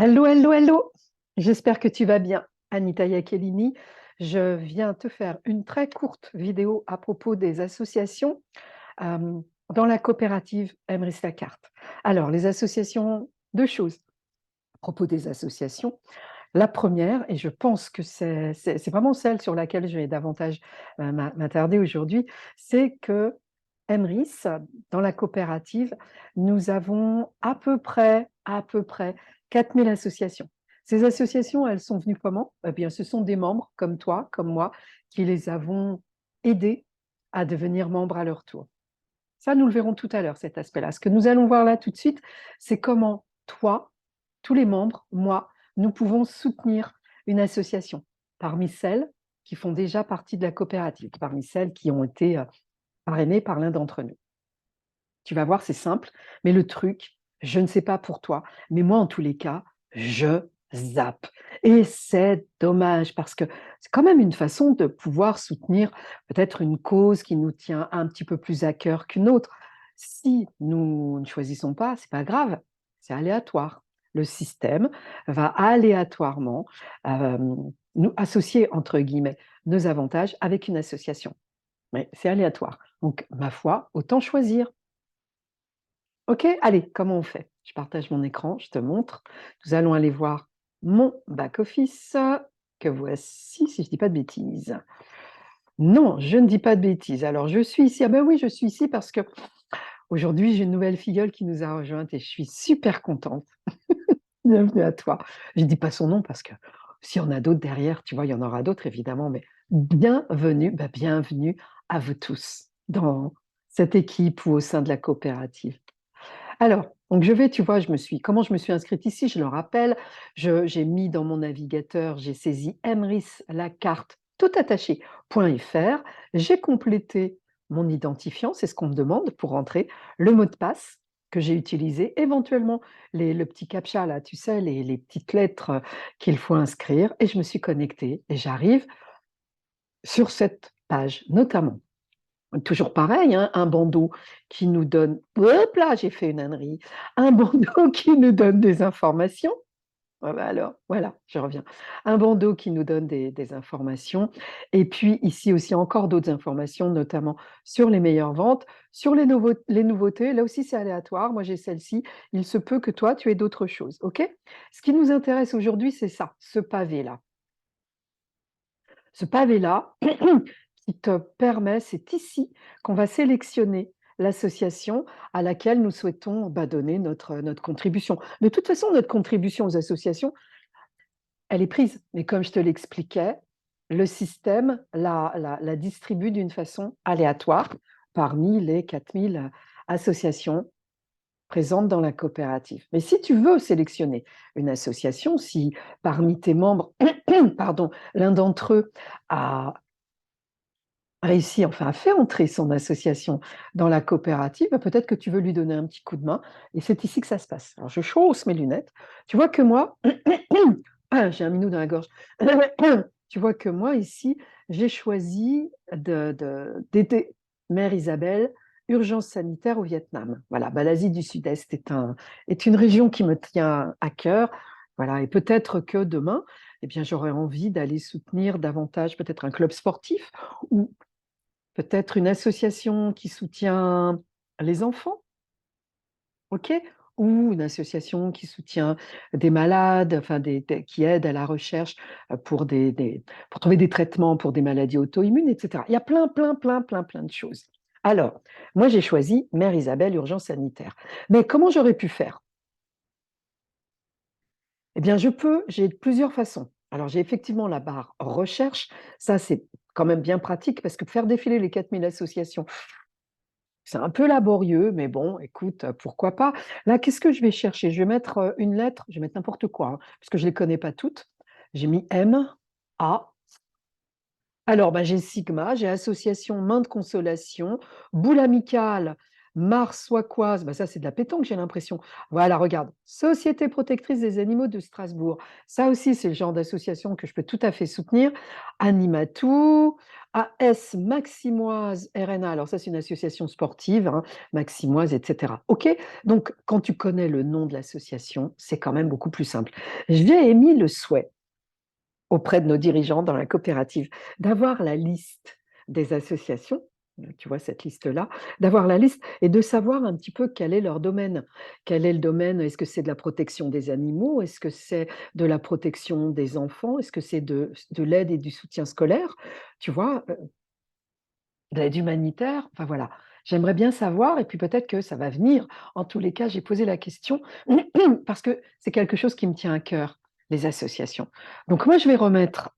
Hello, hello, hello. J'espère que tu vas bien. Anita Iacchelini, je viens te faire une très courte vidéo à propos des associations euh, dans la coopérative Emrys Lacarte. Alors, les associations, deux choses à propos des associations. La première, et je pense que c'est vraiment celle sur laquelle je vais davantage m'attarder aujourd'hui, c'est que Emrys, dans la coopérative, nous avons à peu près 4000 associations. Ces associations, elles sont venues comment? Eh bien, ce sont des membres comme toi, comme moi, qui les avons aidés à devenir membres à leur tour. Ça, nous le verrons tout à l'heure, cet aspect-là. Ce que nous allons voir là tout de suite, c'est comment toi, tous les membres, moi, nous pouvons soutenir une association parmi celles qui font déjà partie de la coopérative, parmi celles qui ont été parrainées par l'un d'entre nous. Tu vas voir, c'est simple, mais le truc, je ne sais pas pour toi, mais moi, en tous les cas, je zappe. Et c'est dommage parce que c'est quand même une façon de pouvoir soutenir peut-être une cause qui nous tient un petit peu plus à cœur qu'une autre. Si nous ne choisissons pas, c'est pas grave, c'est aléatoire. Le système va aléatoirement euh, nous associer, entre guillemets, nos avantages avec une association. Mais c'est aléatoire. Donc, ma foi, autant choisir. Ok, allez, comment on fait? Je partage mon écran, je te montre. Nous allons aller voir mon back-office, que voici, si je ne dis pas de bêtises. Non, je ne dis pas de bêtises. Alors, je suis ici. Ah ben oui, je suis ici parce que aujourd'hui, j'ai une nouvelle filleule qui nous a rejointe et je suis super contente. Bienvenue à toi. Je ne dis pas son nom parce que s'il y en a d'autres derrière, tu vois, il y en aura d'autres évidemment, mais bienvenue, bienvenue à vous tous dans cette équipe ou au sein de la coopérative. Alors, donc je vais, tu vois, comment je me suis inscrite ici, je le rappelle, j'ai mis dans mon navigateur, j'ai saisi Emrys la carte tout attaché.fr, j'ai complété mon identifiant, c'est ce qu'on me demande pour rentrer, le mot de passe que j'ai utilisé, éventuellement le petit captcha là, tu sais, les petites lettres qu'il faut inscrire, et je me suis connectée et j'arrive sur cette page notamment. Toujours pareil, hein, un bandeau qui nous donne, hop là, j'ai fait une ânerie, un bandeau qui nous donne des informations. Ah bah alors, voilà, je reviens. Un bandeau qui nous donne des informations. Et puis ici aussi, encore d'autres informations, notamment sur les meilleures ventes, sur les nouveautés. Là aussi, c'est aléatoire. Moi, j'ai celle-ci. Il se peut que toi, tu aies d'autres choses. OK? Ce qui nous intéresse aujourd'hui, c'est ça, ce pavé-là. Ce pavé-là, qui te permet, c'est ici qu'on va sélectionner l'association à laquelle nous souhaitons donner notre contribution. De toute façon, notre contribution aux associations, elle est prise. Mais comme je te l'expliquais, le système la distribue d'une façon aléatoire parmi les 4000 associations présentes dans la coopérative. Mais si tu veux sélectionner une association, si parmi tes membres, pardon, l'un d'entre eux a réussi, enfin, a fait entrer son association dans la coopérative, peut-être que tu veux lui donner un petit coup de main. Et c'est ici que ça se passe. Alors, je chausse mes lunettes. Tu vois que moi, j'ai un minou dans la gorge. Tu vois que moi, ici, j'ai choisi d'aider Mère Isabelle, urgence sanitaire au Vietnam. Voilà, l'Asie du Sud-Est est une région qui me tient à cœur. Voilà, et peut-être que demain, eh bien, j'aurais envie d'aller soutenir davantage peut-être un club sportif ou peut-être une association qui soutient les enfants, ok? Ou une association qui soutient des malades, enfin qui aide à la recherche pour trouver des traitements pour des maladies auto-immunes, etc. Il y a plein de choses. Alors, moi, j'ai choisi Mère Isabelle, urgence sanitaire. Mais comment j'aurais pu faire? Eh bien, j'ai plusieurs façons. Alors, j'ai effectivement la barre recherche. Ça, c'est quand même bien pratique parce que faire défiler les 4000 associations, c'est un peu laborieux, mais bon, écoute, pourquoi pas. Là, qu'est-ce que je vais chercher? Je vais mettre une lettre, je vais mettre n'importe quoi, hein, parce que je ne les connais pas toutes. J'ai mis M, A. Alors, j'ai Sigma, j'ai Association Main de Consolation, Boule Amicale, Marsouacoise, bah ça c'est de la pétanque, j'ai l'impression. Voilà, regarde, Société protectrice des animaux de Strasbourg. Ça aussi, c'est le genre d'association que je peux tout à fait soutenir. Animatou, AS Maximoise RNA, alors ça c'est une association sportive, hein, Maximoise, etc. OK? Donc, quand tu connais le nom de l'association, c'est quand même beaucoup plus simple. J'ai émis le souhait auprès de nos dirigeants dans la coopérative d'avoir la liste des associations, tu vois cette liste-là, d'avoir la liste et de savoir un petit peu quel est leur domaine. Quel est le domaine? Est-ce que c'est de la protection des animaux? Est-ce que c'est de la protection des enfants? Est-ce que c'est de l'aide et du soutien scolaire? Tu vois, de l'aide humanitaire? Enfin voilà, j'aimerais bien savoir et puis peut-être que ça va venir. En tous les cas, j'ai posé la question parce que c'est quelque chose qui me tient à cœur, les associations. Donc moi, je vais remettre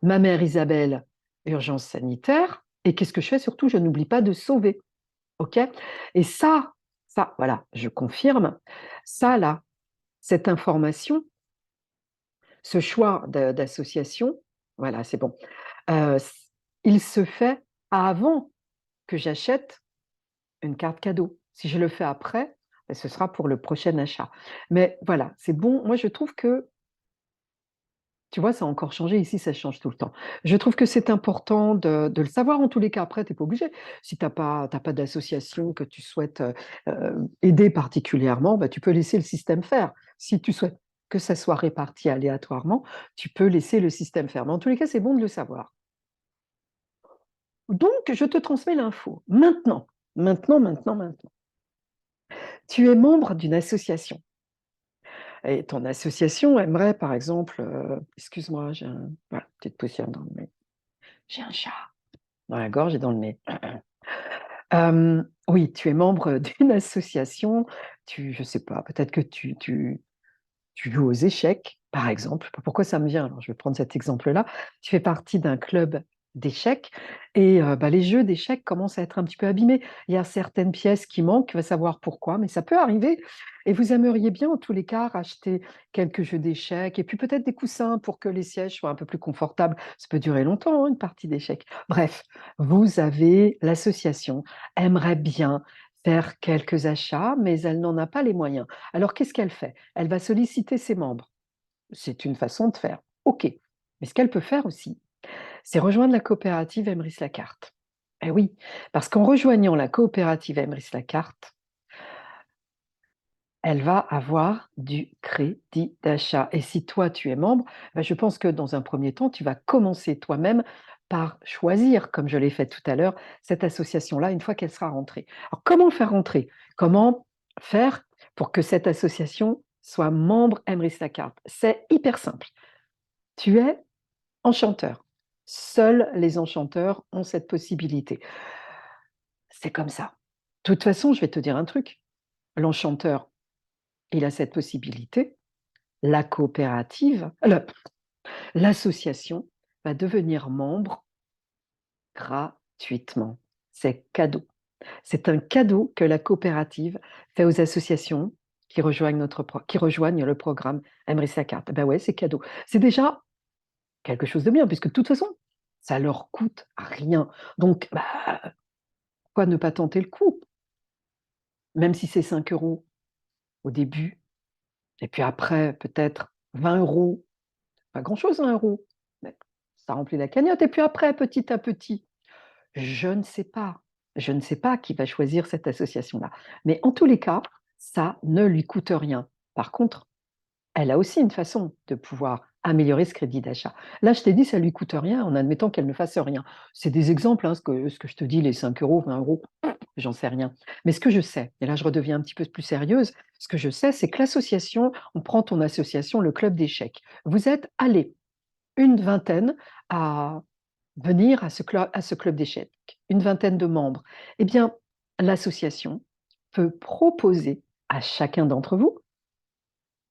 ma mère Isabelle, urgence sanitaire. Et qu'est-ce que je fais? Surtout, je n'oublie pas de sauver. OK? Et ça, voilà, je confirme. Ça, là, cette information, ce choix d'association, voilà, c'est bon. Il se fait avant que j'achète une carte cadeau. Si je le fais après, ben, ce sera pour le prochain achat. Mais voilà, c'est bon. Moi, je trouve que tu vois, ça a encore changé. Ici, ça change tout le temps. Je trouve que c'est important de le savoir en tous les cas. Après, tu n'es pas obligé. Si tu n'as pas d'association que tu souhaites aider particulièrement, bah, tu peux laisser le système faire. Si tu souhaites que ça soit réparti aléatoirement, tu peux laisser le système faire. Mais en tous les cas, c'est bon de le savoir. Donc, je te transmets l'info. Maintenant. Tu es membre d'une association. Et ton association aimerait, par exemple, excuse-moi, voilà, petite poussière dans le nez. J'ai un chat dans la gorge et dans le nez. Oui, tu es membre d'une association, je sais pas, peut-être que tu joues aux échecs, par exemple. Pourquoi ça me vient? Alors, je vais prendre cet exemple-là. Tu fais partie d'un club d'échecs et bah, les jeux d'échecs commencent à être un petit peu abîmés. Il y a certaines pièces qui manquent, tu vas savoir pourquoi, mais ça peut arriver. Et vous aimeriez bien, en tous les cas, racheter quelques jeux d'échecs et puis peut-être des coussins pour que les sièges soient un peu plus confortables. Ça peut durer longtemps, hein, une partie d'échecs. Bref, l'association aimerait bien faire quelques achats, mais elle n'en a pas les moyens. Alors, qu'est-ce qu'elle fait? Elle va solliciter ses membres. C'est une façon de faire. OK. Mais ce qu'elle peut faire aussi, c'est rejoindre la coopérative Emrys-Lacarte. Eh oui, parce qu'en rejoignant la coopérative Emrys-Lacarte, elle va avoir du crédit d'achat. Et si toi, tu es membre, ben, je pense que dans un premier temps, tu vas commencer toi-même par choisir, comme je l'ai fait tout à l'heure, cette association-là une fois qu'elle sera rentrée. Alors, comment faire rentrer? Comment faire pour que cette association soit membre Emrys-Lacarte? C'est hyper simple. Tu es enchanteur. Seuls les enchanteurs ont cette possibilité. C'est comme ça. De toute façon, je vais te dire un truc. L'enchanteur, il a cette possibilité. La coopérative, l'association va devenir membre gratuitement. C'est cadeau. C'est un cadeau que la coopérative fait aux associations qui rejoignent le programme Emery Carte. Ben ouais, c'est cadeau. C'est déjà quelque chose de bien, puisque de toute façon, ça leur coûte rien. Donc, bah, pourquoi ne pas tenter le coup? Même si c'est 5 euros au début, et puis après, peut-être 20 euros. Pas grand-chose, 1 euro. Mais ça remplit la cagnotte. Et puis après, petit à petit, je ne sais pas. Je ne sais pas qui va choisir cette association-là. Mais en tous les cas, ça ne lui coûte rien. Par contre, elle a aussi une façon de pouvoir améliorer ce crédit d'achat. Là, je t'ai dit, ça ne lui coûte rien en admettant qu'elle ne fasse rien. C'est des exemples, hein, ce que je te dis, les 5 euros, 20 euros, j'en sais rien. Mais ce que je sais, et là je redeviens un petit peu plus sérieuse, ce que je sais, c'est que l'association, on prend ton association, le club d'échecs. Vous êtes allés une vingtaine à venir à ce club d'échecs, une vingtaine de membres. Eh bien, l'association peut proposer à chacun d'entre vous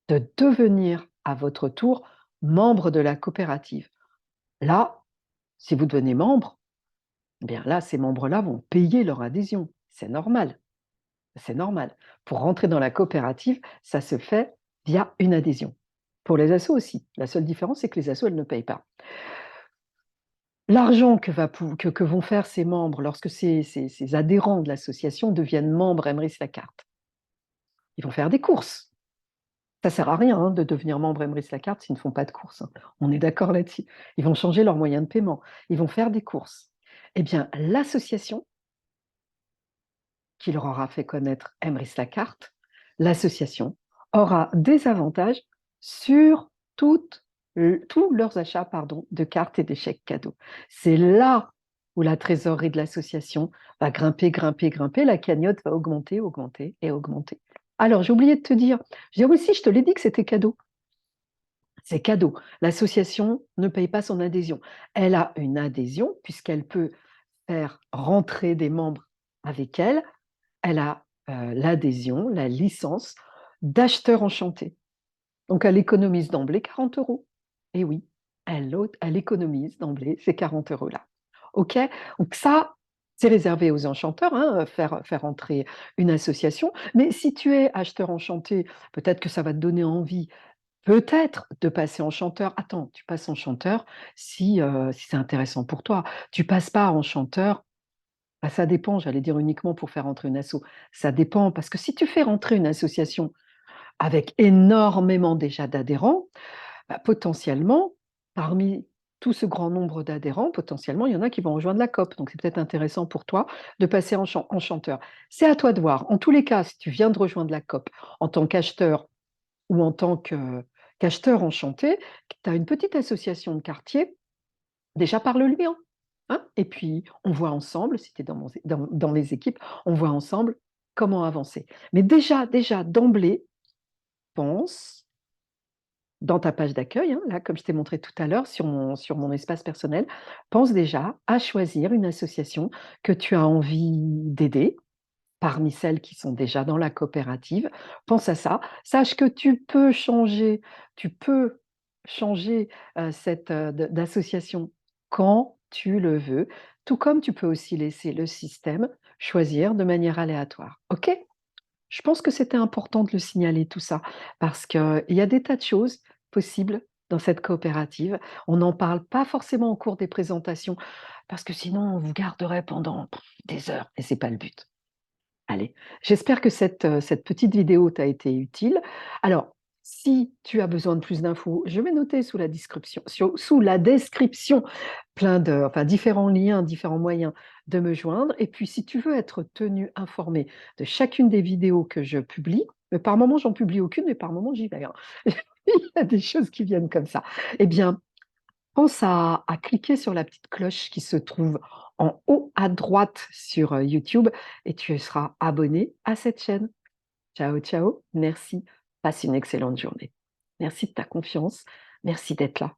de devenir à votre tour membre de la coopérative. Là, si vous devenez membre, eh bien là, ces membres-là vont payer leur adhésion. C'est normal. C'est normal. Pour rentrer dans la coopérative, ça se fait via une adhésion. Pour les assos aussi. La seule différence, c'est que les assos, elles ne payent pas. L'argent que vont faire ces membres lorsque ces adhérents de l'association deviennent membres Emrys Lacarte, ils vont faire des courses. Ça sert à rien hein, de devenir membre Emrys Lacarte s'ils ne font pas de courses, hein. On est d'accord là-dessus. Ils vont changer leurs moyens de paiement. Ils vont faire des courses. Eh bien, l'association qui leur aura fait connaître Emrys Lacarte, l'association aura des avantages sur tous leurs achats de cartes et de chèques cadeaux. C'est là où la trésorerie de l'association va grimper, grimper, grimper. La cagnotte va augmenter, augmenter et augmenter. Alors, j'ai oublié de te dire, aussi, je te l'ai dit que c'était cadeau. C'est cadeau. L'association ne paye pas son adhésion. Elle a une adhésion puisqu'elle peut faire rentrer des membres avec elle. Elle a l'adhésion, la licence d'acheteur enchanté. Donc, elle économise d'emblée 40 euros. Et oui, elle économise d'emblée ces 40 euros-là. OK? Donc, ça, c'est réservé aux enchanteurs, hein, faire entrer une association. Mais si tu es acheteur enchanté, peut-être que ça va te donner envie, peut-être, de passer enchanteur. Attends, tu passes enchanteur si c'est intéressant pour toi. Tu passes pas enchanteur. Bah, ça dépend, j'allais dire uniquement pour faire entrer une asso. Ça dépend, parce que si tu fais rentrer une association avec énormément déjà d'adhérents, bah, potentiellement, parmi tout ce grand nombre d'adhérents, potentiellement, il y en a qui vont rejoindre la COP. Donc, c'est peut-être intéressant pour toi de passer en chanteur. C'est à toi de voir. En tous les cas, si tu viens de rejoindre la COP en tant qu'acheteur ou en tant qu'acheteur enchanté, tu as une petite association de quartier, déjà parle-lui, hein. Hein. Et puis, on voit ensemble, si tu es dans les équipes, on voit ensemble comment avancer. Mais déjà, d'emblée, pense dans ta page d'accueil, hein, là, comme je t'ai montré tout à l'heure sur mon espace personnel, pense déjà à choisir une association que tu as envie d'aider parmi celles qui sont déjà dans la coopérative. Pense à ça. Sache que tu peux changer d'association quand tu le veux, tout comme tu peux aussi laisser le système choisir de manière aléatoire. OK? Je pense que c'était important de le signaler tout ça, parce qu'il y a des tas de choses possibles dans cette coopérative. On n'en parle pas forcément au cours des présentations, parce que sinon on vous garderait pendant des heures, et c'est pas le but. Allez, j'espère que cette petite vidéo t'a été utile. Alors, si tu as besoin de plus d'infos, je vais noter sous la description différents liens, différents moyens de me joindre. Et puis, si tu veux être tenu informé de chacune des vidéos que je publie, mais par moment, j'en publie aucune, mais par moment, j'y vais, hein. Il y a des choses qui viennent comme ça. Eh bien, pense à cliquer sur la petite cloche qui se trouve en haut à droite sur YouTube et tu seras abonné à cette chaîne. Ciao, ciao, merci. Passe une excellente journée. Merci de ta confiance. Merci d'être là.